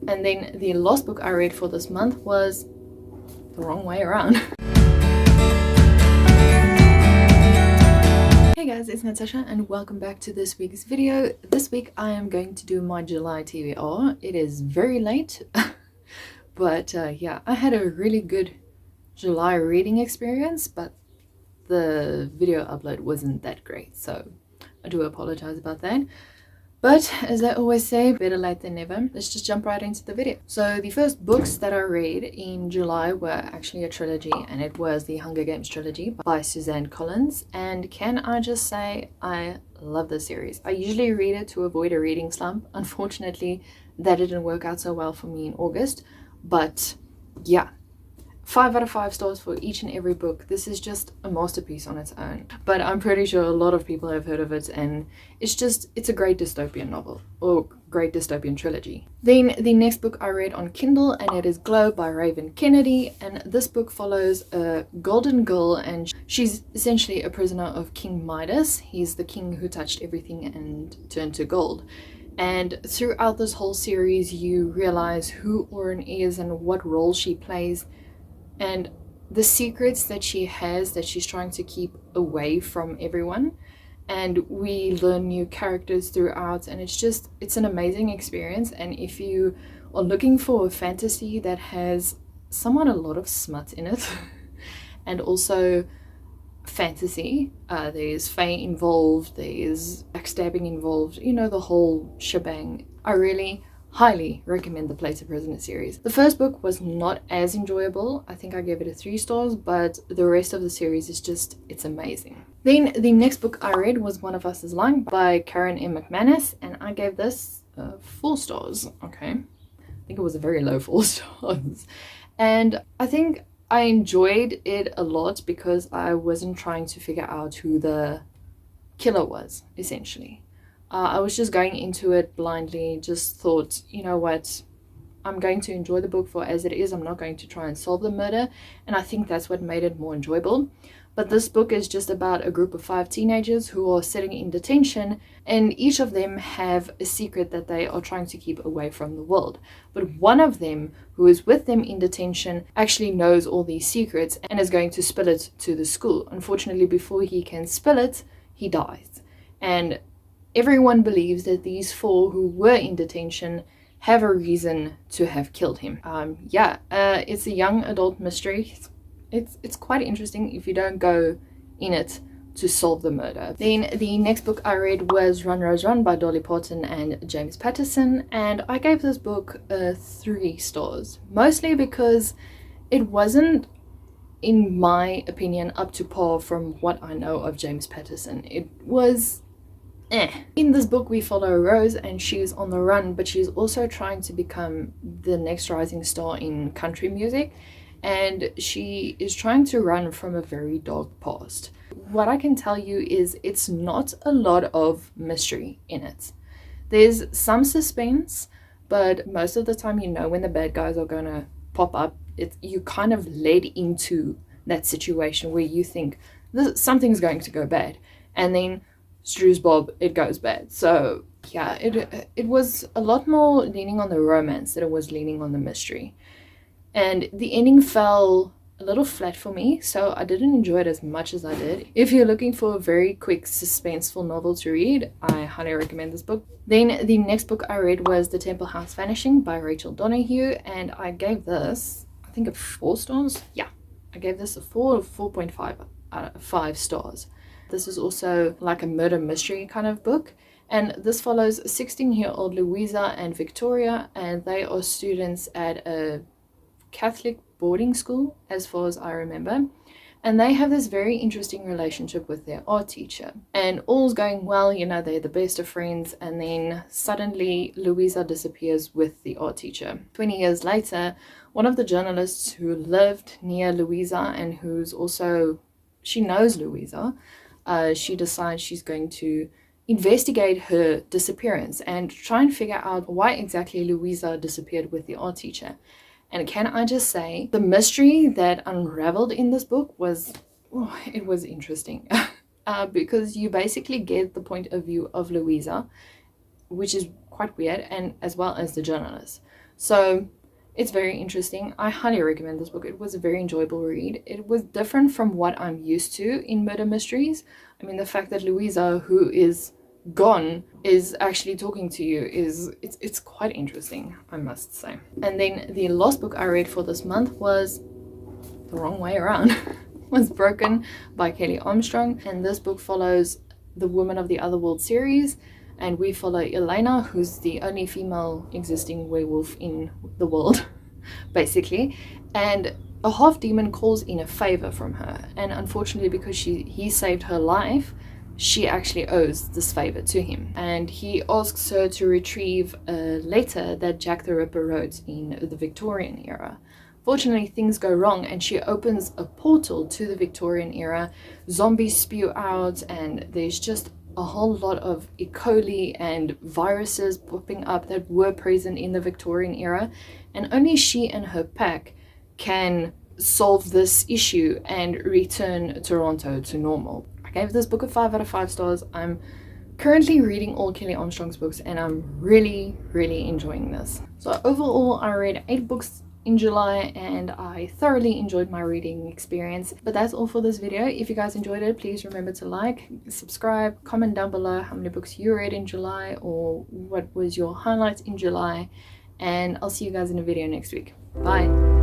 And then the last book I read for this month was the wrong way around. Hey guys, it's Natasha and welcome back to this week's video. This week I am going to do my July TBR. It is very late, but yeah, I had a really good July reading experience, but the video upload wasn't that great, so I do apologize about that. But as I always say, better late than never. Let's just jump right into the video. So the first books that I read in July were actually a trilogy, and it was the Hunger Games trilogy by Suzanne Collins. And can I just say, I love this series. I usually read it to avoid a reading slump. Unfortunately, that didn't work out so well for me in August. But yeah, 5 out of 5 stars for each and every book. This is just a masterpiece on its own. But I'm pretty sure a lot of people have heard of it, and it's a great dystopian novel, or great dystopian trilogy. Then the next book I read on Kindle, and it is Glow by Raven Kennedy. And this book follows a golden girl, and she's essentially a prisoner of King Midas. He's the king who touched everything and turned to gold. And throughout this whole series, you realize who Oren is and what role she plays, and the secrets that she has that she's trying to keep away from everyone. And we learn new characters throughout, and it's an amazing experience. And if you are looking for a fantasy that has somewhat a lot of smut in it and also fantasy, there's fae involved, there's backstabbing involved, you know, the whole shebang, I really highly recommend the Place of Prisoner series. The first book was not as enjoyable. I think I gave it a 3 stars, but the rest of the series is it's amazing. Then the next book I read was One of Us is Lying by Karen M. McManus, and I gave this 4 stars. Okay, I think it was a very low 4 stars. And I think I enjoyed it a lot because I wasn't trying to figure out who the killer was, essentially. I was just going into it blindly, just thought, you know what, I'm going to enjoy the book for as it is. I'm not going to try and solve the murder, and I think that's what made it more enjoyable. But this book is just about a group of 5 teenagers who are sitting in detention, and each of them have a secret that they are trying to keep away from the world. But one of them, who is with them in detention, actually knows all these secrets and is going to spill it to the school. Unfortunately, before he can spill it, he dies. And everyone believes that these 4 who were in detention have a reason to have killed him. It's a young adult mystery. It's quite interesting if you don't go in it to solve the murder. Then the next book I read was Run Rose Run by Dolly Parton and James Patterson, and I gave this book 3 stars, mostly because it wasn't, in my opinion, up to par from what I know of James Patterson. It was In this book we follow Rose, and she's on the run, but she's also trying to become the next rising star in country music, and she is trying to run from a very dark past. What I can tell you is it's not a lot of mystery in it. There's some suspense, but most of the time you know when the bad guys are gonna pop up. You kind of led into that situation where you think something's going to go bad, and then Stru's Bob, it goes bad. So yeah, it was a lot more leaning on the romance than it was leaning on the mystery. And the ending fell a little flat for me, so I didn't enjoy it as much as I did. If you're looking for a very quick suspenseful novel to read, I highly recommend this book. Then the next book I read was The Temple House Vanishing by Rachel Donahue, and I gave this, I think, a 4 stars. Yeah, I gave this a 4.5 out of 5 stars. This is also like a murder mystery kind of book, and this follows 16-year-old Louisa and Victoria, and they are students at a Catholic boarding school, as far as I remember, and they have this very interesting relationship with their art teacher, and all's going well, you know, they're the best of friends, and then suddenly Louisa disappears with the art teacher. 20 years later, one of the journalists who lived near Louisa and she knows Louisa, she decides she's going to investigate her disappearance and try and figure out why exactly Louisa disappeared with the art teacher. And can I just say, the mystery that unraveled in this book was interesting. Because you basically get the point of view of Louisa, which is quite weird, and as well as the journalist. So it's very interesting. I highly recommend this book. It was a very enjoyable read. It was different from what I'm used to in murder mysteries. I mean, the fact that Louisa, who is gone, is actually talking to you is it's quite interesting, I must say. And then the last book I read for this month was the wrong way around. Was Broken by Kelly Armstrong, and this book follows the Women of the Otherworld series, and we follow Elena, who's the only female existing werewolf in the world, basically, and a half demon calls in a favor from her, and unfortunately, because he saved her life, she actually owes this favor to him, and he asks her to retrieve a letter that Jack the Ripper wrote in the Victorian era. Fortunately, things go wrong and she opens a portal to the Victorian era. Zombies spew out and there's just a whole lot of E. coli and viruses popping up that were present in the Victorian era. And only she and her pack can solve this issue and return Toronto to normal. I gave this book a 5 out of 5 stars. I'm currently reading all Kelly Armstrong's books and I'm really enjoying this. So overall, I read 8 books in July and I thoroughly enjoyed my reading experience. But that's all for this video. If you guys enjoyed it, please remember to like, subscribe, comment down below how many books you read in July or what was your highlights in July, and I'll see you guys in a video next week. Bye.